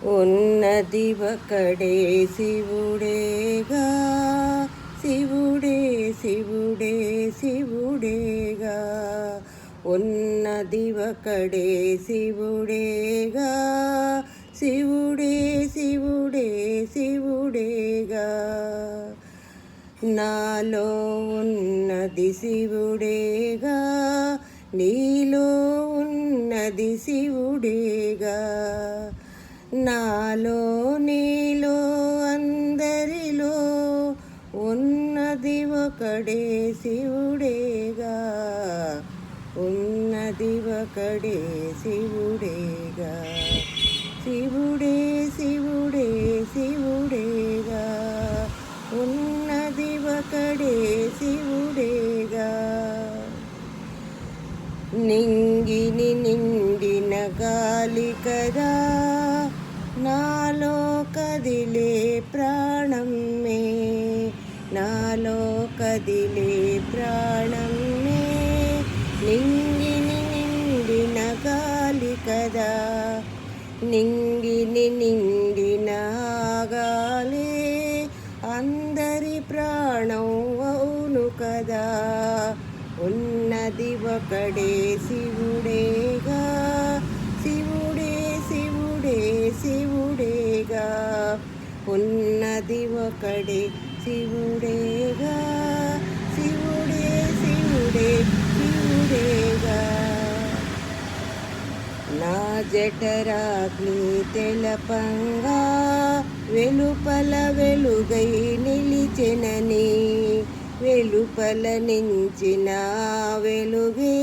ఉన్నది ఒకడే శివుడేగా, శివుడే శివుడే శివుడేగా. ఉన్నది ఒకడే శివుడేగా, శివుడే శివుడే శివుడేగా. నాలో ఉన్నది శివుడేగా, నీలో ఉన్నది శివుడేగా. నాలో నీలో అందరిలో ఉన్నది ఒకడే శివుడేగా, ఉన్నది ఒకడే శివుడేగా. శివుడే శివుడే శివుడేగా, ఉన్నది ఒకడే శివుడేగా. నింగిని నిండిన గాలి కదా, నాలో కదిలే ప్రాణమే, నాలో కదిలే ప్రాణమే. నింగిని నిండిన గాలి కదా, నింగిని నిండిన గాలే అందరి ప్రాణం అవును కదా. ఉన్నది ఒకడే శివుడేగా, శివుడే శివుడే శివుడేగా. ఉన్నది ఒకడే శివుడేగా, శివుడే శివుడే శివుడేగా. నా జఠరాగ్ని తెలపంగా వెలుపల వెలుగై నిలిచెనని, వెలుపల నించిన వెలుగే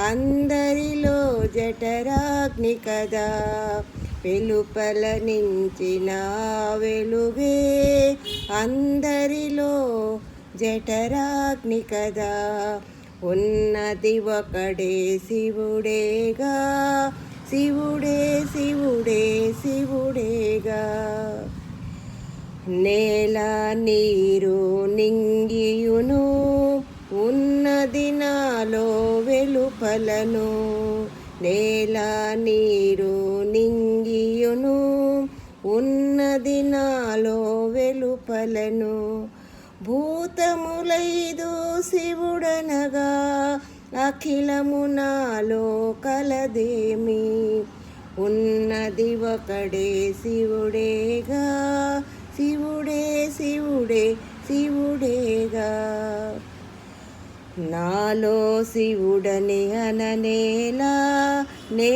అందరిలో జఠరాగ్ని కదా. వెలుపల నించిన వెలుగే అందరిలో జఠరాగ్ని కదా. ఉన్నది ఒకడే శివుడేగా, శివుడే శివుడే శివుడేగా. నేల నీరు నింగియును ఉన్నది నాలో వెలుపలను, నేల నీరు నింగియును ఉన్నది నాలో వెలుపలను. భూతములైదు శివుడనగా అఖిలము నాలో కలదేమి. ఉన్నది ఒకడే శివుడేగా, శివుడే శివుడే శివుడేగా. నాలో శివుడని అననేలా నే